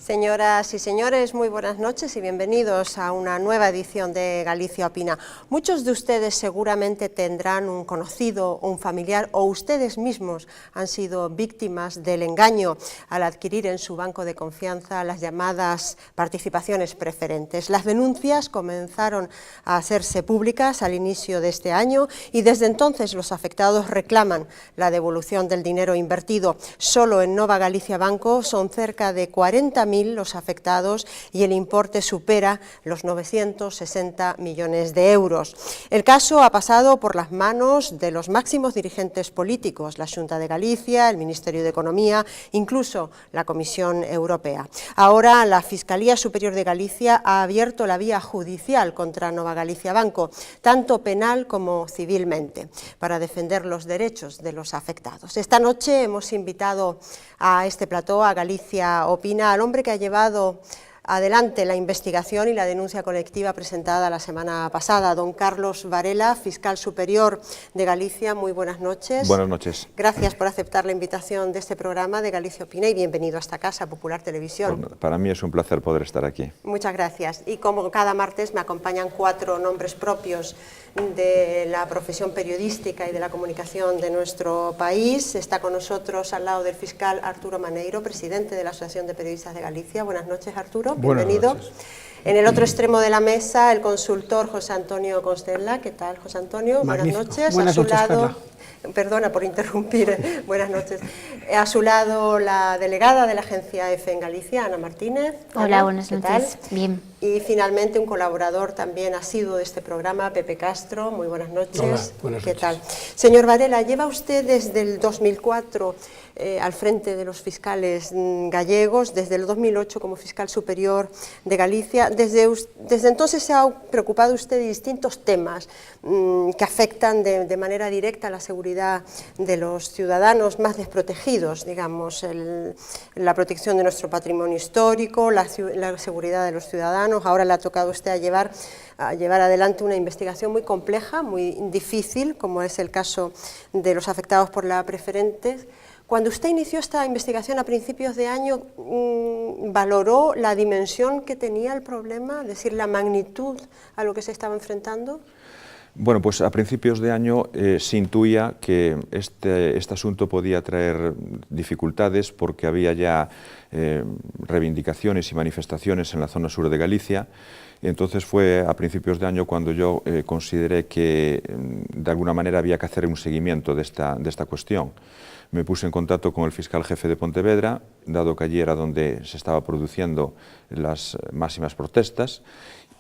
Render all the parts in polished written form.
Señoras y señores, muy buenas noches y bienvenidos a una nueva edición de Galicia Opina. Muchos de ustedes seguramente tendrán un conocido o un familiar, o ustedes mismos han sido víctimas del engaño al adquirir en su banco de confianza las llamadas participaciones preferentes. Las denuncias comenzaron a hacerse públicas al inicio de este año y desde entonces los afectados reclaman la devolución del dinero invertido. Solo en Nova Galicia Banco son cerca de 40.000 los afectados y el importe supera los 960 millones de euros. El caso ha pasado por las manos de los máximos dirigentes políticos, la Xunta de Galicia, el Ministerio de Economía, incluso la Comisión Europea. Ahora la Fiscalía Superior de Galicia ha abierto la vía judicial contra Nova Galicia Banco, tanto penal como civilmente, para defender los derechos de los afectados. Esta noche hemos invitado a este plató, a Galicia Opina, al hombre que ha llevado adelante la investigación y la denuncia colectiva presentada la semana pasada, don Carlos Varela, fiscal superior de Galicia. Muy buenas noches. Buenas noches. Gracias por aceptar la invitación de este programa de Galicia Opina y bienvenido a esta casa, Popular Televisión. Bueno, para mí es un placer poder estar aquí. Muchas gracias. Y como cada martes me acompañan 4 nombres propios de la profesión periodística y de la comunicación de nuestro país. Está con nosotros al lado del fiscal Arturo Maneiro, presidente de la Asociación de Periodistas de Galicia. Buenas noches, Arturo. Bienvenido. Buenas noches. En el otro extremo de la mesa, el consultor José Antonio Constella. ¿Qué tal, José Antonio? Magnífico. Buenas noches. Buenas noches, Carla. Perdona por interrumpir, buenas noches. A su lado la delegada de la agencia EFE en Galicia, Ana Martínez. Hola, Ana, buenas noches. Bien. Y finalmente un colaborador también asiduo de este programa, Pepe Castro. Muy buenas noches. Hola, buenas ¿Qué noches. tal? Señor Varela, lleva usted desde el 2004 al frente de los fiscales gallegos, desde el 2008 como fiscal superior de Galicia. Desde entonces se ha preocupado usted de distintos temas que afectan de manera directa a la seguridad de los ciudadanos más desprotegidos, digamos, la protección de nuestro patrimonio histórico, la seguridad de los ciudadanos. Ahora le ha tocado a usted a llevar adelante una investigación muy compleja, muy difícil, como es el caso de los afectados por la preferente. Cuando usted inició esta investigación a principios de año, ¿valoró la dimensión que tenía el problema, es decir, la magnitud a lo que se estaba enfrentando? Bueno, pues a principios de año se intuía que este asunto podía traer dificultades porque había ya reivindicaciones y manifestaciones en la zona sur de Galicia. Entonces fue a principios de año cuando yo consideré que de alguna manera había que hacer un seguimiento de esta cuestión. Me puse en contacto con el fiscal jefe de Pontevedra, dado que allí era donde se estaba produciendo las máximas protestas,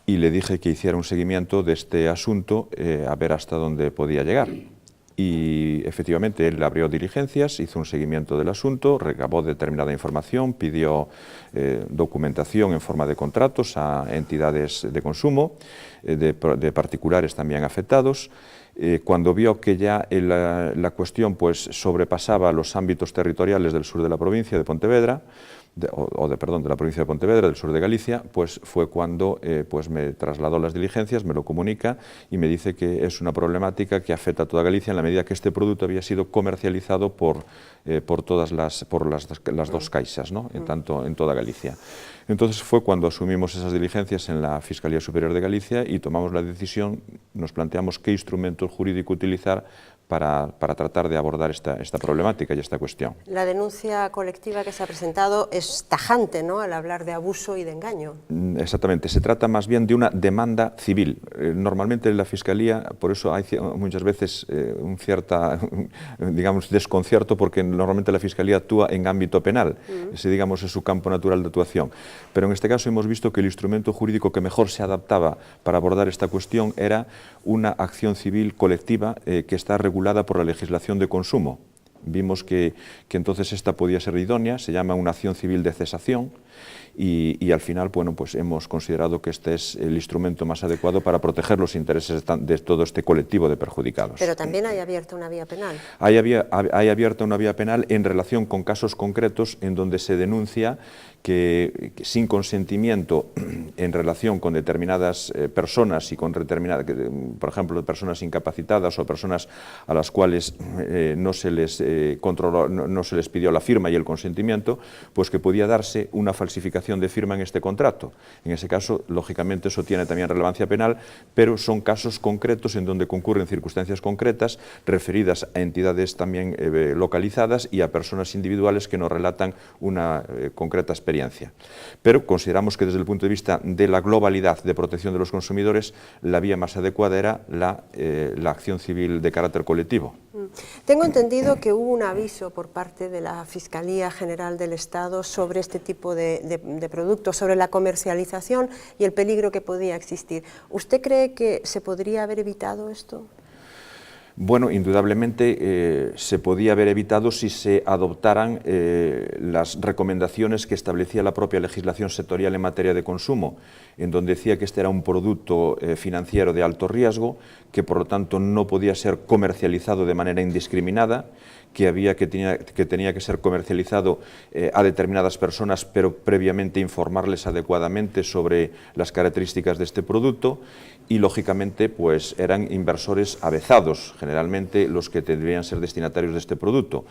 y le dije que hiciera un seguimiento de este asunto a ver hasta dónde podía llegar. Y efectivamente él abrió diligencias, hizo un seguimiento del asunto, recabó determinada información, pidió documentación en forma de contratos a entidades de consumo, de particulares también afectados. Cuando vio que ya la cuestión pues, sobrepasaba los ámbitos territoriales del sur de la provincia de Pontevedra, de la provincia de Pontevedra, del sur de Galicia, pues fue cuando pues me trasladó las diligencias, me lo comunica y me dice que es una problemática que afecta a toda Galicia en la medida que este producto había sido comercializado por las dos caixas, ¿no? En toda Galicia. Entonces fue cuando asumimos esas diligencias en la Fiscalía Superior de Galicia y tomamos la decisión, nos planteamos qué instrumento jurídico utilizar para tratar de abordar esta problemática y esta cuestión. La denuncia colectiva que se ha presentado es tajante, ¿no?, al hablar de abuso y de engaño. Exactamente, se trata más bien de una demanda civil. Normalmente en la Fiscalía, por eso hay muchas veces un cierto, digamos, desconcierto, porque normalmente la Fiscalía actúa en ámbito penal, ese, digamos, es su campo natural de actuación. Pero en este caso hemos visto que el instrumento jurídico que mejor se adaptaba para abordar esta cuestión era una acción civil colectiva que está regulada por la legislación de consumo. Vimos que entonces esta podía ser idónea, se llama una acción civil de cesación y al final, bueno, pues hemos considerado que este es el instrumento más adecuado para proteger los intereses de todo este colectivo de perjudicados. Pero también hay abierta una vía penal. Hay abierta una vía penal en relación con casos concretos en donde se denuncia que sin consentimiento en relación con determinadas personas y con determinadas, por ejemplo, personas incapacitadas o personas a las cuales no se les controló, no se les pidió la firma y el consentimiento, pues que podía darse una falsificación de firma en este contrato. En ese caso, lógicamente, eso tiene también relevancia penal, pero son casos concretos en donde concurren circunstancias concretas referidas a entidades también localizadas y a personas individuales que nos relatan una concreta experiencia. Pero consideramos que desde el punto de vista de la globalidad de protección de los consumidores, la vía más adecuada era la acción civil de carácter colectivo. Tengo entendido que hubo un aviso por parte de la Fiscalía General del Estado sobre este tipo de productos, sobre la comercialización y el peligro que podía existir. ¿Usted cree que se podría haber evitado esto? Bueno, indudablemente se podía haber evitado si se adoptaran las recomendaciones que establecía la propia legislación sectorial en materia de consumo, en donde decía que este era un producto financiero de alto riesgo, que por lo tanto no podía ser comercializado de manera indiscriminada, que tenía que ser comercializado a determinadas personas, pero previamente informarles adecuadamente sobre las características de este producto, y lógicamente pues eran inversores avezados, generalmente los que deberían ser destinatarios de este producto.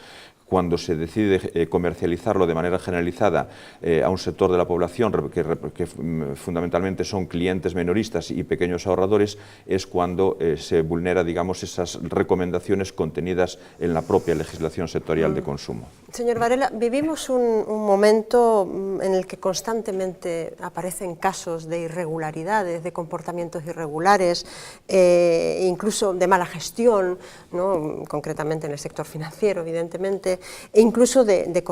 Cuando se decide comercializarlo de manera generalizada a un sector de la población que fundamentalmente son clientes minoristas y pequeños ahorradores, es cuando se vulnera, digamos, esas recomendaciones contenidas en la propia legislación sectorial de consumo. Señor Varela, vivimos un momento en el que constantemente aparecen casos de irregularidades, de comportamientos irregulares, incluso de mala gestión, ¿no? Concretamente en el sector financiero, evidentemente, e incluso de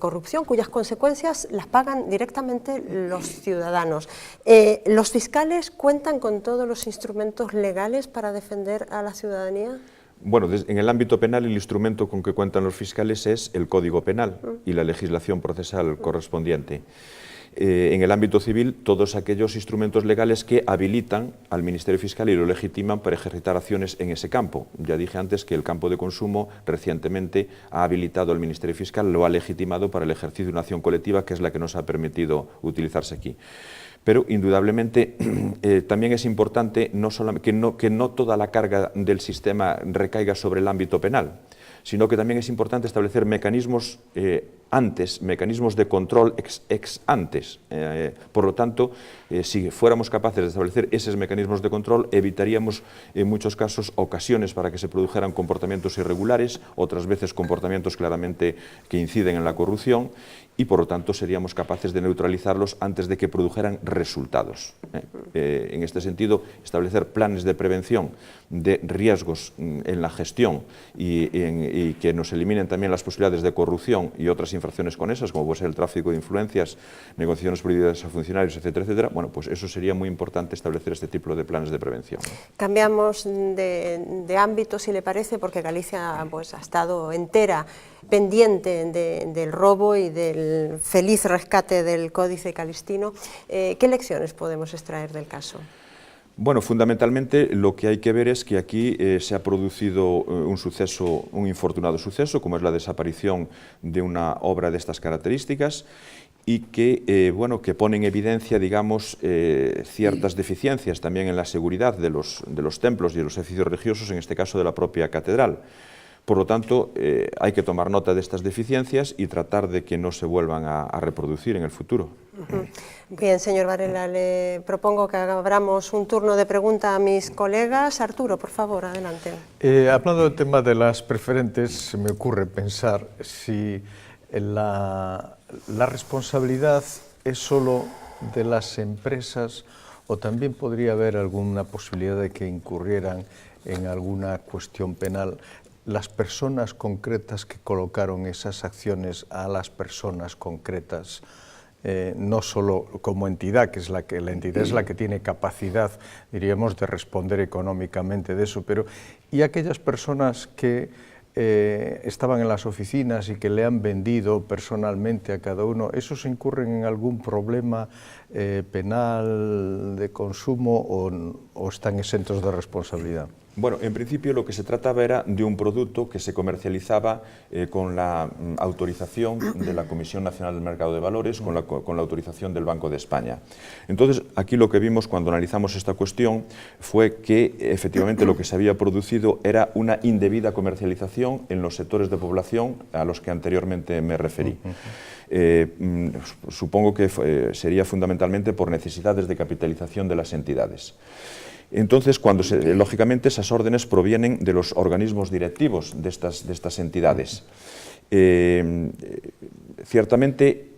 corrupción, cuyas consecuencias las pagan directamente los ciudadanos. ¿Los fiscales cuentan con todos los instrumentos legales para defender a la ciudadanía? Bueno, en el ámbito penal el instrumento con que cuentan los fiscales es el Código Penal y la legislación procesal correspondiente. En el ámbito civil, todos aquellos instrumentos legales que habilitan al Ministerio Fiscal y lo legitiman para ejercitar acciones en ese campo. Ya dije antes que el campo de consumo recientemente ha habilitado al Ministerio Fiscal, lo ha legitimado para el ejercicio de una acción colectiva, que es la que nos ha permitido utilizarse aquí. Pero indudablemente también es importante que no toda la carga del sistema recaiga sobre el ámbito penal, sino que también es importante establecer mecanismos mecanismos de control ex antes. Por lo tanto, si fuéramos capaces de establecer esos mecanismos de control, evitaríamos en muchos casos ocasiones para que se produjeran comportamientos irregulares, otras veces comportamientos claramente que inciden en la corrupción, y por lo tanto seríamos capaces de neutralizarlos antes de que produjeran resultados. En este sentido, establecer planes de prevención de riesgos en la gestión y que nos eliminen también las posibilidades de corrupción y otras infracciones con esas, como puede ser el tráfico de influencias, negociaciones prohibidas a funcionarios, etcétera, etcétera. Bueno, pues eso sería muy importante, establecer este tipo de planes de prevención. Cambiamos de ámbito, si le parece, porque Galicia pues, ha estado entera pendiente del robo y del feliz rescate del Códice Calistino. ¿Qué lecciones podemos extraer del caso? Bueno, fundamentalmente lo que hay que ver es que aquí se ha producido un infortunado suceso, como es la desaparición de una obra de estas características, y que, bueno, que pone en evidencia, digamos, ciertas deficiencias también en la seguridad de los templos y de los edificios religiosos, en este caso de la propia catedral. Por lo tanto, hay que tomar nota de estas deficiencias y tratar de que no se vuelvan a reproducir en el futuro. Bien, señor Varela, le propongo que abramos un turno de pregunta a mis colegas. Arturo, por favor, adelante. Hablando del tema de las preferentes, se me ocurre pensar si la responsabilidad es solo de las empresas o también podría haber alguna posibilidad de que incurrieran en alguna cuestión penal las personas concretas que colocaron esas acciones a las personas concretas, no solo como entidad, que es la entidad es la que tiene capacidad, diríamos, de responder económicamente de eso, pero y aquellas personas que estaban en las oficinas y que le han vendido personalmente a cada uno, ¿esos incurren en algún problema penal de consumo o están exentos de responsabilidad? Bueno, en principio lo que se trataba era de un producto que se comercializaba con la autorización de la Comisión Nacional del Mercado de Valores, con la autorización del Banco de España. Entonces, aquí lo que vimos cuando analizamos esta cuestión fue que efectivamente lo que se había producido era una indebida comercialización en los sectores de población a los que anteriormente me referí. Supongo que sería fundamentalmente por necesidades de capitalización de las entidades. Entonces, lógicamente, esas órdenes provienen de los organismos directivos de estas entidades. Ciertamente,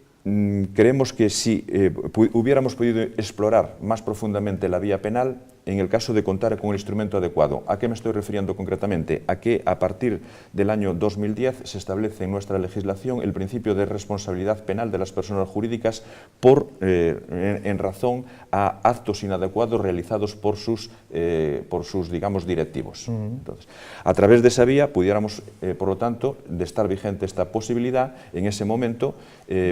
creemos que si hubiéramos podido explorar más profundamente la vía penal, en el caso de contar con el instrumento adecuado. ¿A qué me estoy refiriendo concretamente? A que a partir del año 2010 se establece en nuestra legislación el principio de responsabilidad penal de las personas jurídicas en razón a actos inadecuados realizados por sus digamos, directivos. Entonces, a través de esa vía pudiéramos, por lo tanto, de estar vigente esta posibilidad, en ese momento,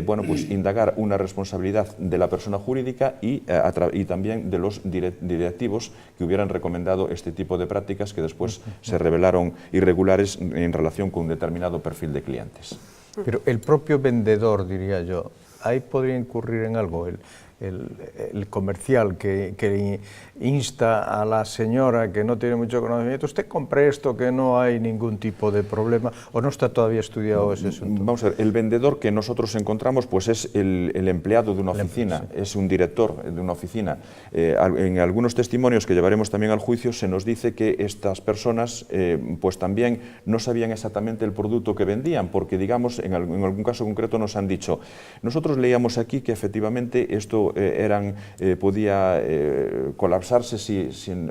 bueno, pues indagar una responsabilidad de la persona jurídica y también de los directivos que hubieran recomendado este tipo de prácticas que después se revelaron irregulares en relación con un determinado perfil de clientes. Pero el propio vendedor, diría yo, ahí podría incurrir en algo, el comercial que insta a la señora que no tiene mucho conocimiento, usted compre esto que no hay ningún tipo de problema, o no está todavía estudiado ese asunto. Vamos a ver, el vendedor que nosotros encontramos pues es el empleado de una oficina, es un director de una oficina. En algunos testimonios que llevaremos también al juicio se nos dice que estas personas pues también no sabían exactamente el producto que vendían, porque digamos, en algún caso concreto nos han dicho, nosotros leíamos aquí que efectivamente esto podía colapsarse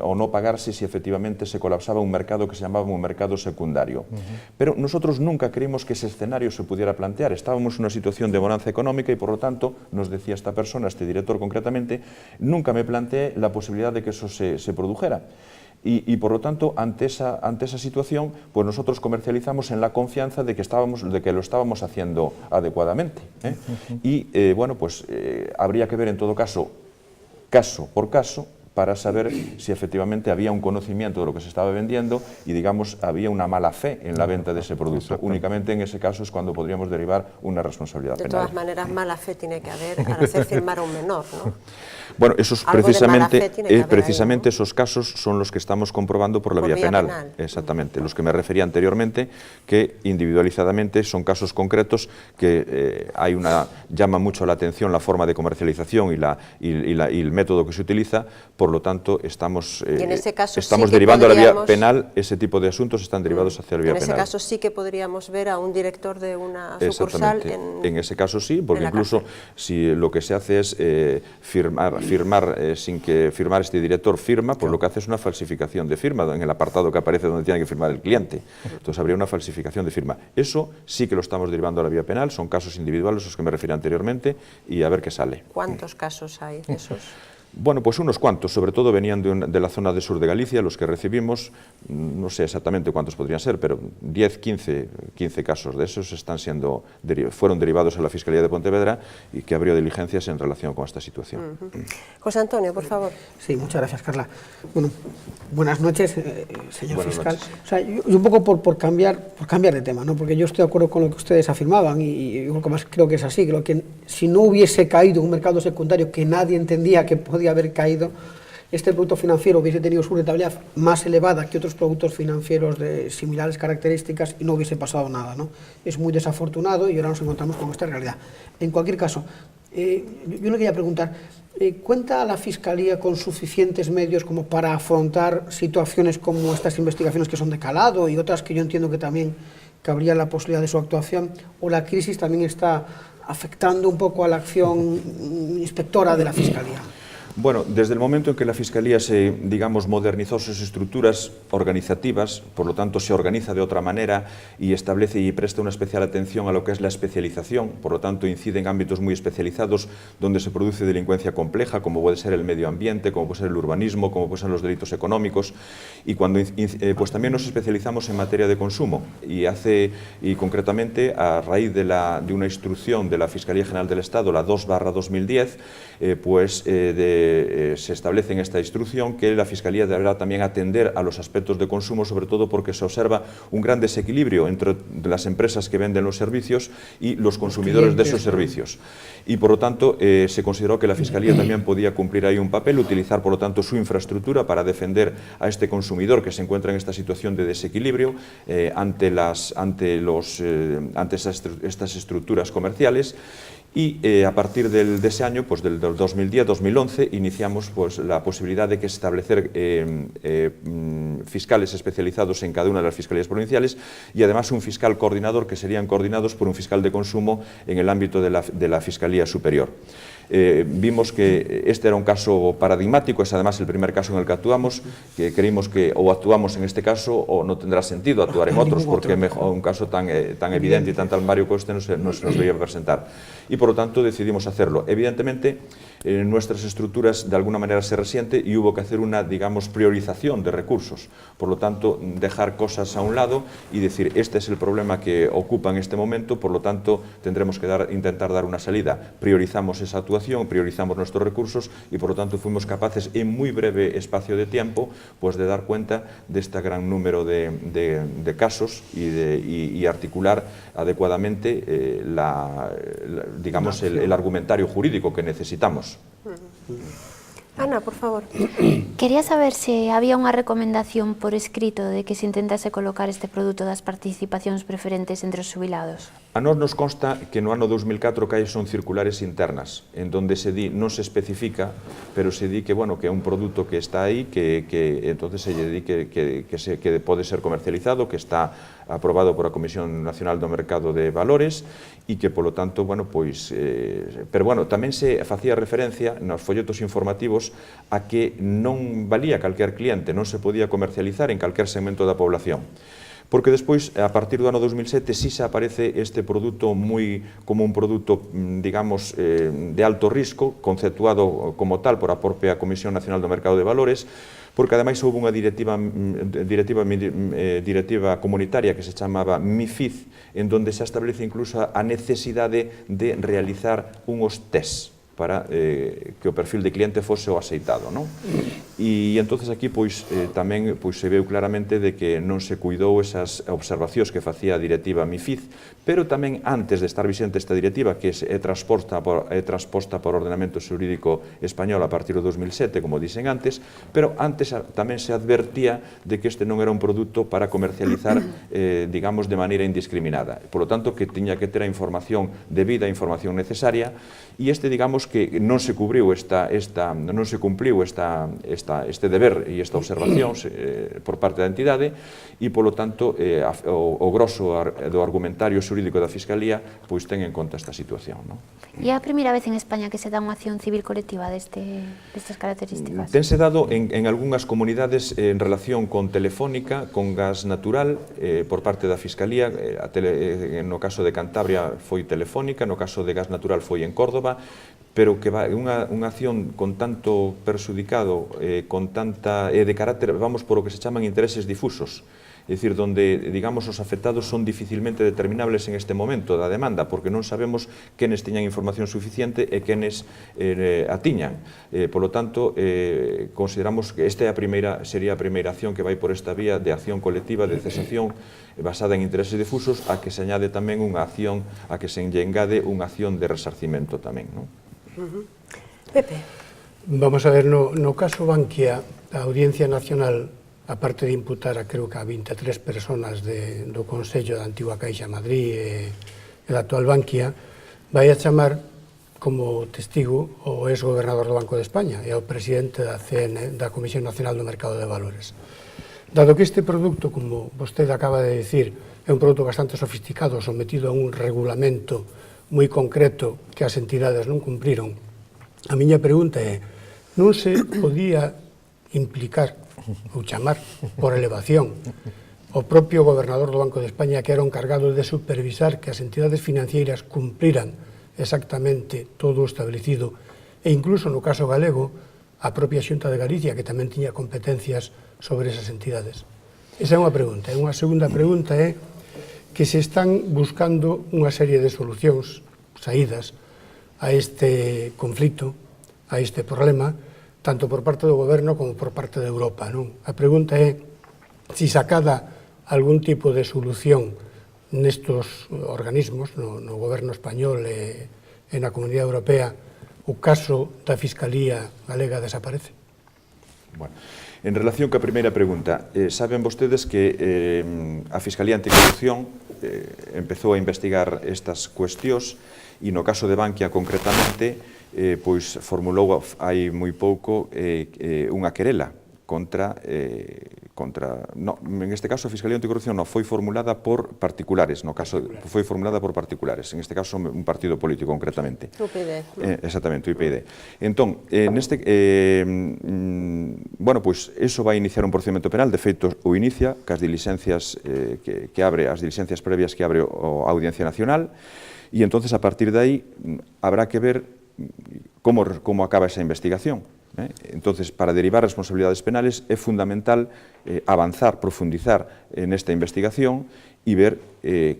o no pagarse si efectivamente se colapsaba un mercado que se llamaba un mercado secundario. Pero nosotros nunca creímos que ese escenario se pudiera plantear. Estábamos en una situación de bonanza económica y por lo tanto, nos decía esta persona, este director concretamente, nunca me planteé la posibilidad de que eso se produjera. Y por lo tanto, ante esa situación, pues nosotros comercializamos en la confianza de que lo estábamos haciendo adecuadamente. Y bueno, pues habría que ver en todo caso por caso, para saber si efectivamente había un conocimiento de lo que se estaba vendiendo y, digamos, había una mala fe en la venta de ese producto. Únicamente en ese caso es cuando podríamos derivar una responsabilidad penal. De todas maneras, mala fe tiene que haber al hacer firmar a un menor, ¿no? Bueno, precisamente esos casos son los que estamos comprobando por la vía penal. Exactamente, los que me refería anteriormente, que individualizadamente son casos concretos que llama mucho la atención la forma de comercialización y el método que se utiliza. Por lo tanto, estamos derivando a la vía penal, ese tipo de asuntos están derivados hacia la vía penal. En ese caso sí que podríamos ver a un director de una sucursal en ese caso sí, porque incluso si lo que se hace es firmar sin que firmar este director firma, pues lo que hace es una falsificación de firma en el apartado que aparece donde tiene que firmar el cliente. Entonces habría una falsificación de firma. Eso sí que lo estamos derivando a la vía penal, son casos individuales los que me referí anteriormente y a ver qué sale. ¿Cuántos casos hay de esos? Bueno, pues unos cuantos, sobre todo venían de la zona del sur de Galicia, los que recibimos, no sé exactamente cuántos podrían ser, pero 10, 15 casos de esos fueron derivados a la Fiscalía de Pontevedra y que abrió diligencias en relación con esta situación. José Antonio, por favor. Sí, muchas gracias, Carla. Bueno, buenas noches, señor fiscal. O sea, yo un poco por cambiar de tema, ¿no? Porque yo estoy de acuerdo con lo que ustedes afirmaban y yo más creo que es así, creo que si no hubiese caído un mercado secundario que nadie entendía que podía haber caído, este producto financiero hubiese tenido su rentabilidad más elevada que otros productos financieros de similares características y no hubiese pasado nada, ¿no? Es muy desafortunado y ahora nos encontramos con esta realidad. En cualquier caso, yo le quería preguntar, ¿cuenta la Fiscalía con suficientes medios como para afrontar situaciones como estas investigaciones que son de calado y otras que yo entiendo que también cabría la posibilidad de su actuación, o la crisis también está afectando un poco a la acción inspectora de la Fiscalía? Bueno, desde el momento en que la Fiscalía modernizó sus estructuras organizativas, por lo tanto se organiza de otra manera y establece y presta una especial atención a lo que es la especialización, por lo tanto incide en ámbitos muy especializados donde se produce delincuencia compleja, como puede ser el medio ambiente, como puede ser el urbanismo, como pueden ser los delitos económicos, y cuando pues también nos especializamos en materia de consumo y concretamente a raíz de una instrucción de la Fiscalía General del Estado, la 2/2010, se establece en esta instrucción que la Fiscalía deberá también atender a los aspectos de consumo, sobre todo porque se observa un gran desequilibrio entre las empresas que venden los servicios y los consumidores de esos servicios. Y por lo tanto se consideró que la Fiscalía también podía cumplir ahí un papel, utilizar por lo tanto su infraestructura para defender a este consumidor que se encuentra en esta situación de desequilibrio ante estas estructuras comerciales. Y a partir de ese año, pues del 2010-2011, iniciamos pues, la posibilidad de que establecer fiscales especializados en cada una de las fiscalías provinciales y además un fiscal coordinador que serían coordinados por un fiscal de consumo en el ámbito de la Fiscalía Superior. Vimos que este era un caso paradigmático, es además el primer caso en el que actuamos, que creímos que o actuamos en este caso o no tendrá sentido actuar en otros, porque un caso tan evidente y tan talmario como este no se nos veía presentar. Y por lo tanto decidimos hacerlo. Evidentemente, nuestras estructuras de alguna manera se resiente y hubo que hacer una, digamos, priorización de recursos. Por lo tanto, dejar cosas a un lado y decir, este es el problema que ocupa en este momento, por lo tanto, tendremos que intentar dar una salida. Priorizamos esa actuación, priorizamos nuestros recursos y, por lo tanto, fuimos capaces en muy breve espacio de tiempo pues, de dar cuenta de este gran número de casos y articular adecuadamente digamos, el argumentario jurídico que necesitamos. Ana, por favor. Quería saber se había unha recomendación por escrito de que se intentase colocar este produto das participacións preferentes entre os xubilados. A nós nos consta que no ano 2004 que hai son circulares internas, en donde se di, non se especifica, pero se di que, bueno, que é un produto que está aí, que entonces se lle di que pode ser comercializado, que está aprobado por a Comisión Nacional do Mercado de Valores e que, polo tanto, bueno, pois... pero, bueno, tamén se facía referencia nos folletos informativos a que non valía calquer cliente, non se podía comercializar en calquer segmento da población. Porque despois, a partir do ano 2007, sí se aparece este produto como un produto, digamos, de alto risco, conceptuado como tal por a propia Comisión Nacional do Mercado de Valores, porque ademais houve unha directiva comunitaria que se chamaba MIFID, en donde se establece incluso a necesidade de realizar unhos tests para que o perfil de cliente fose o aceitado, non? E entonces aquí pois tamén se veu claramente de que non se cuidou esas observacións que facía a directiva MIFID, pero tamén antes de estar vigente esta directiva, que é transposta por ordenamento xurídico español a partir do 2007, como dixen antes, pero antes tamén se advertía de que este non era un produto para comercializar, digamos, de maneira indiscriminada. Por lo tanto, que tiña que ter a información debida, a información necesaria, e este, digamos, que non se cubriu non se cumpliu este deber e esta observación por parte da entidade e, polo tanto, o grosso do argumentario xurídico da Fiscalía pois ten en conta esta situación. E é a primeira vez en España que se dá unha acción civil colectiva destas características? Tense dado en algunhas comunidades en relación con Telefónica, con gas natural, por parte da Fiscalía. No caso de Cantabria foi Telefónica, no caso de gas natural foi en Córdoba, pero que unha acción con tanto perxudicado, de carácter, vamos, por o que se chaman intereses difusos, é dicir, donde, digamos, os afectados son dificilmente determinables en este momento da demanda, porque non sabemos quenes tiñan información suficiente e quenes a tiñan. Por lo tanto, consideramos que esta sería a primeira acción que vai por esta vía de acción colectiva, de cesación basada en intereses difusos, a que se añade tamén unha acción, a que se engade unha acción de resarcimento tamén, non? Pepe. Vamos a ver, no caso Bankia, a Audiencia Nacional, aparte de imputar a, creo que a 23 personas do Consello da antigua Caixa Madrid e da actual Bankia, vai a chamar como testigo o ex-gobernador do Banco de España e o presidente da Comisión Nacional do Mercado de Valores. Dado que este produto, como vostede acaba de dicir, é un produto bastante sofisticado, sometido a un regulamento moi concreto que as entidades non cumpriron, a miña pregunta é, non se podía implicar ou chamar por elevación o propio gobernador do Banco de España, que era o encargado de supervisar que as entidades financeiras cumpriran exactamente todo o establecido, e incluso no caso galego a propia Xunta de Galicia, que tamén tiña competencias sobre esas entidades? Esa é unha pregunta. E unha segunda pregunta é que se están buscando unha serie de solucións, saídas a este conflito, a este problema, tanto por parte do Goberno como por parte de Europa, non? A pregunta é se sacada algún tipo de solución nestos organismos, no Goberno español e na Comunidade Europea, o caso da Fiscalía Galega desaparece? Bueno, en relación ca primeira pregunta, saben vostedes que a Fiscalía Anticorrupción empezou a investigar estas cuestións e no caso de Bankia concretamente pois formulou hai moi pouco unha querela contra en este caso a Fiscalía Anticorrupción non foi formulada por particulares, no caso foi formulada por particulares, en este caso un partido político concretamente. UPyD. Exactamente, UPyD. Entón, bueno, pois eso vai iniciar un procedimento penal, de feito o inicia cas diligencias que abre, as diligencias previas que abre a Audiencia Nacional, e entonces a partir de aí habrá que ver como acaba esa investigación. Entonces, para derivar responsabilidades penales é fundamental avanzar, profundizar nesta investigación e ver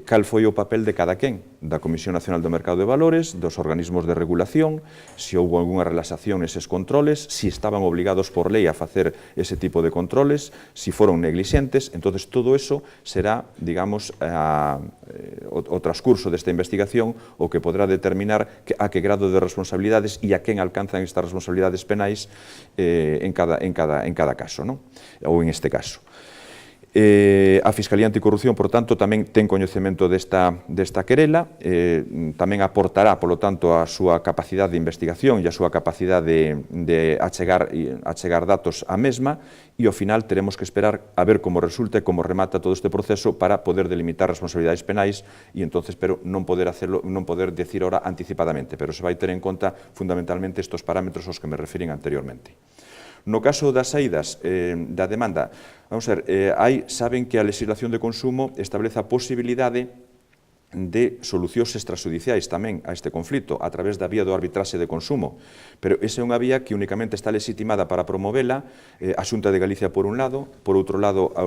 cal foi o papel de cada quen, da Comisión Nacional do Mercado de Valores, dos organismos de regulación, se houve algunha relaxación neses controles, se estaban obligados por lei a facer ese tipo de controles, se foron neglixentes. Entonces, todo eso será, digamos, o transcurso desta investigación o que podrá determinar a que grado de responsabilidades e a quen alcanzan estas responsabilidades penais en cada caso, non? Ou en este caso. A Fiscalía Anticorrupción, por tanto, tamén ten coñecemento desta querela, tamén aportará, polo tanto, a súa capacidade de investigación e a súa capacidade de achegar datos á mesma, e ao final teremos que esperar a ver como resulta e como remata todo este proceso para poder delimitar responsabilidades penais e entonces, pero non poder decir ahora anticipadamente, pero se vai ter en conta fundamentalmente estes parámetros aos que me referín anteriormente. No caso das saídas da demanda, vamos a ver, saben que a legislación de consumo establece a posibilidade de solucións extrajudiciais tamén a este conflito a través da vía do arbitraxe de consumo, pero esa é unha vía que únicamente está legitimada para promovela a Xunta de Galicia por un lado, por outro lado a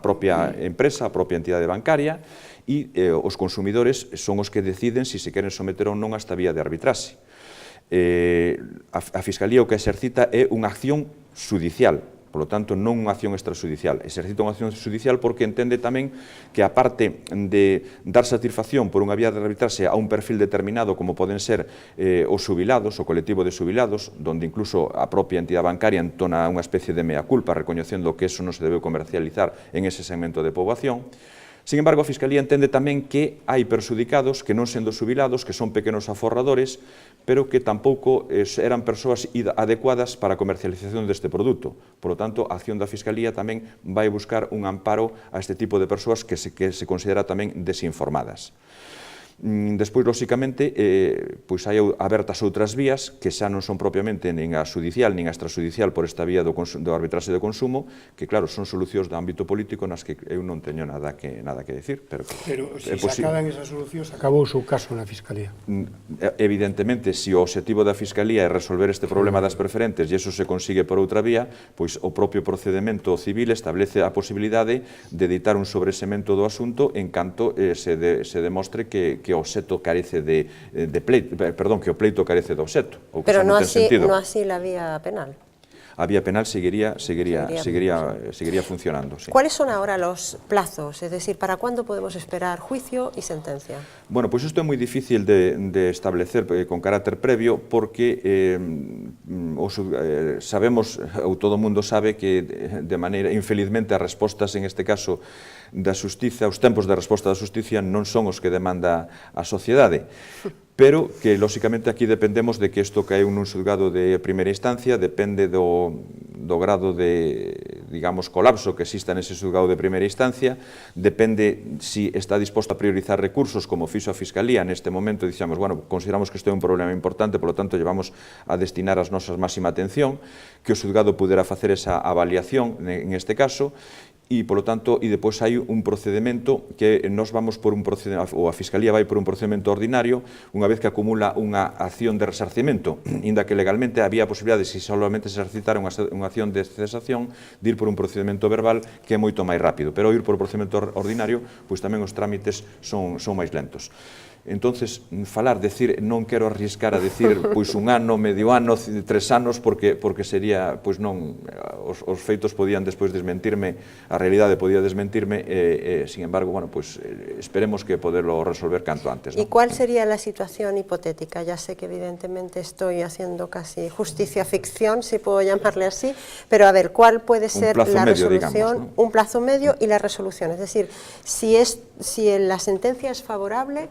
propia empresa, a propia entidade bancaria, e os consumidores son os que deciden se queren someter ou non a esta vía de arbitraxe. A Fiscalía o que exercita é unha acción judicial, polo tanto non unha acción extrajudicial, exercita unha acción judicial porque entende tamén que aparte de dar satisfacción por unha vía de arbitraxe a un perfil determinado como poden ser os xubilados, o colectivo de xubilados, donde incluso a propia entidade bancaria entona unha especie de mea culpa recoñecendo que eso non se debe comercializar en ese segmento de poboación. Sin embargo, a Fiscalía entende tamén que hai perxudicados que non sendo xubilados, que son pequenos aforradores, pero que tampouco eran persoas adecuadas para a comercialización deste produto. Por lo tanto, a acción da Fiscalía tamén vai buscar un amparo a este tipo de persoas que se considera tamén desinformadas. Despois, lóxicamente, pois hai abertas outras vías que xa non son propiamente nin a judicial nin a extrajudicial por esta vía do arbitraxe de consumo, que claro, son solucións de ámbito político nas que eu non teño nada que decir. Pero se sacadan esas solucións, acabou o seu caso na Fiscalía? Evidentemente, se o obxectivo da Fiscalía é resolver este problema das preferentes e iso se consigue por outra vía, pois o propio procedimento civil establece a posibilidade de editar un sobresemento do asunto en canto se demostre que o obxecto carece de pleito, perdón, que o pleito carece de obxecto. Pero non así la vía penal. A vía penal seguiría funcionando. Sí. ¿Cuáles son ahora los plazos? Es decir, ¿para cuándo podemos esperar juicio y sentencia? Bueno, pues esto es muy difícil de establecer con carácter previo porque sabemos, ou todo o mundo sabe que de maneira, infelizmente, as respostas en este caso da xustiza, os tempos de resposta da xusticia non son os que demanda a sociedade. Pero que, lóxicamente, aquí dependemos de que isto caeu nun xulgado de primeira instancia, depende do grado de, digamos, colapso que exista nese xulgado de primeira instancia, depende si está disposto a priorizar recursos, como fixo a Fiscalía neste momento, dixamos, bueno, consideramos que isto é un problema importante, polo tanto, llevamos a destinar as nosas máxima atención, que o xulgado pudera facer esa avaliación en este caso, e, polo tanto, e depois hai un procedimento que nos vamos por un procedimento, ou a Fiscalía vai por un procedimento ordinario, unha vez que acumula unha acción de resarcimento, inda que legalmente había a posibilidade, se solamente se exercitara unha acción de cesación, de ir por un procedimento verbal que é moito máis rápido, pero ir por o procedimento ordinario, pois tamén os trámites son máis lentos. Entonces, falar, decir, non quero arriscar a decir pois un ano, medio ano, 3 anos, porque sería, pois non, os feitos podían despois desmentirme, a realidade podía desmentirme, sin embargo, bueno, pois esperemos que poderlo resolver canto antes, ¿no? ¿Y cuál sería la situación hipotética? Ya sé que evidentemente estoy haciendo casi justicia ficción, si puedo llamarle así, pero a ver, ¿cuál puede ser la resolución? Digamos, ¿no? Un plazo medio y la resolución, es decir, si la sentencia es favorable,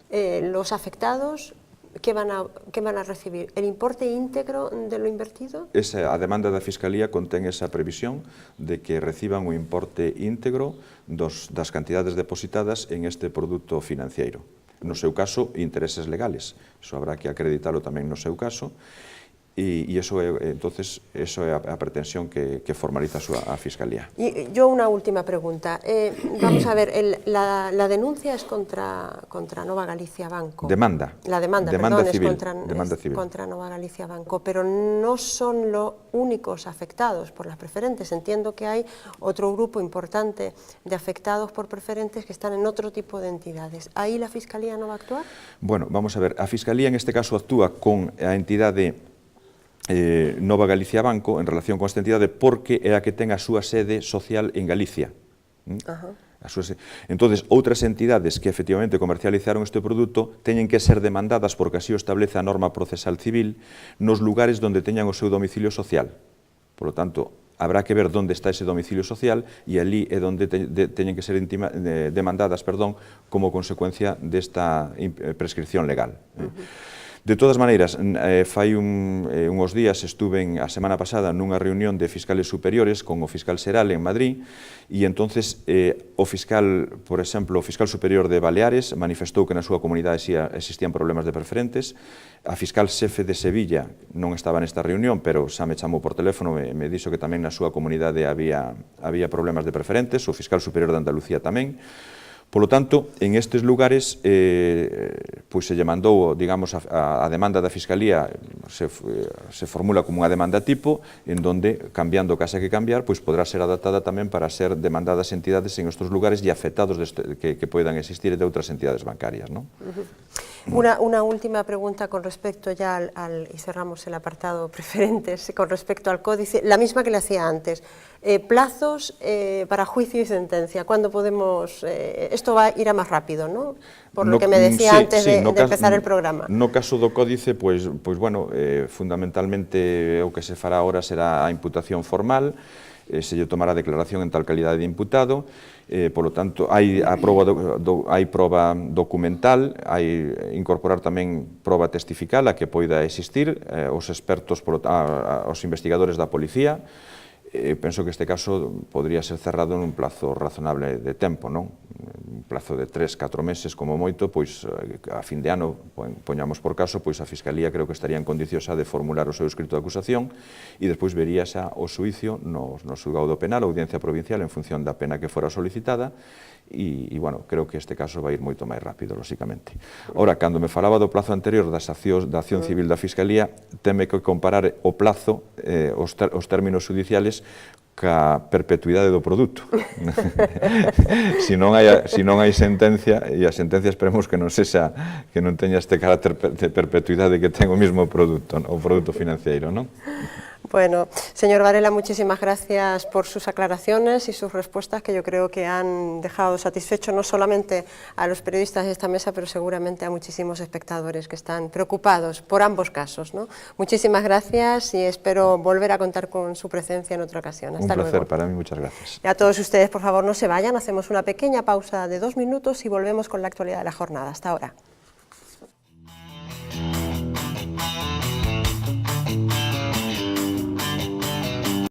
los afectados, ¿qué van a recibir? ¿El importe íntegro de lo invertido? A demanda da Fiscalía contén esa previsión de que reciban o importe íntegro das cantidades depositadas en este produto financiero. No seu caso, intereses legales. Eso habrá que acreditarlo tamén no seu caso. Y eso entonces eso é a pretensión que formaliza a Fiscalía. Y yo una última pregunta. Vamos a ver, la denuncia es contra Nova Galicia Banco. Demanda. La demanda civil. Es contra Nova Galicia Banco, pero no son los únicos afectados por las preferentes. Entiendo que hay otro grupo importante de afectados por preferentes que están en otro tipo de entidades. ¿Ahí la Fiscalía no va a actuar? Bueno, vamos a ver. A Fiscalía en este caso actúa con a entidade Nova Galicia Banco en relación con esta entidade porque é a que ten a súa sede social en Galicia. Entonces, outras entidades que efectivamente comercializaron este produto teñen que ser demandadas porque así o establece a norma procesal civil nos lugares donde teñan o seu domicilio social. Por lo tanto, habrá que ver onde está ese domicilio social e ali é onde teñen que ser demandadas como consecuencia desta prescripción legal. De todas maneiras, fai uns días estuve a semana pasada nunha reunión de fiscales superiores con o fiscal Seral en Madrid e entonces o fiscal, por exemplo, o fiscal superior de Baleares manifestou que na súa comunidade existían problemas de preferentes. A fiscal xefe de Sevilla non estaba nesta reunión, pero xa me chamou por teléfono e me dixo que tamén na súa comunidade había problemas de preferentes, o fiscal superior de Andalucía tamén. Por lo tanto, en estes lugares pois se lle mandou, digamos, a demanda da Fiscalía se formula como unha demanda tipo, en donde, cambiando o que haxa que cambiar, pois podrá ser adaptada tamén para ser demandadas entidades en estes lugares e afectados que poidan existir de outras entidades bancarias, ¿no? Una última pregunta con respecto ya y cerramos el apartado preferentes, con respecto al códice, la misma que le hacía antes. Plazos para juicio y sentencia, ¿cuándo podemos...? Esto va a ir a más rápido, ¿no? Por lo que me decía antes de empezar el programa. No caso do códice, pois bueno, fundamentalmente o que se fará ahora será a imputación formal, se lle tomará declaración en tal calidade de imputado, polo tanto, hai proba documental, hai incorporar tamén proba testifical a que poida existir, os expertos, os investigadores da policía. Penso que este caso podría ser cerrado en un plazo razonable de tempo, non? Un plazo de 3-4 meses como moito, pois a fin de ano, poñamos por caso, pois a Fiscalía creo que estaría en condicións de formular o seu escrito de acusación e despois vería xa o xuicio no xulgado penal, a audiencia provincial, en función da pena que fora solicitada e, bueno, creo que este caso vai ir moito máis rápido, lóxicamente. Ora, cando me falaba do plazo anterior da acción civil da Fiscalía, teme que comparar o plazo, os términos judiciales, ca perpetuidade do produto. Se non hai sentencia, e a sentencia esperemos que non teña este carácter de perpetuidade que ten o mismo produto, o produto financiero, non? Bueno, señor Varela, muchísimas gracias por sus aclaraciones y sus respuestas que yo creo que han dejado satisfecho no solamente a los periodistas de esta mesa, pero seguramente a muchísimos espectadores que están preocupados por ambos casos, ¿no? Muchísimas gracias y espero volver a contar con su presencia en otra ocasión. Hasta luego. Un placer para mí, muchas gracias. Y a todos ustedes, por favor, no se vayan, hacemos una pequeña pausa de 2 minutos y volvemos con la actualidad de la jornada. Hasta ahora.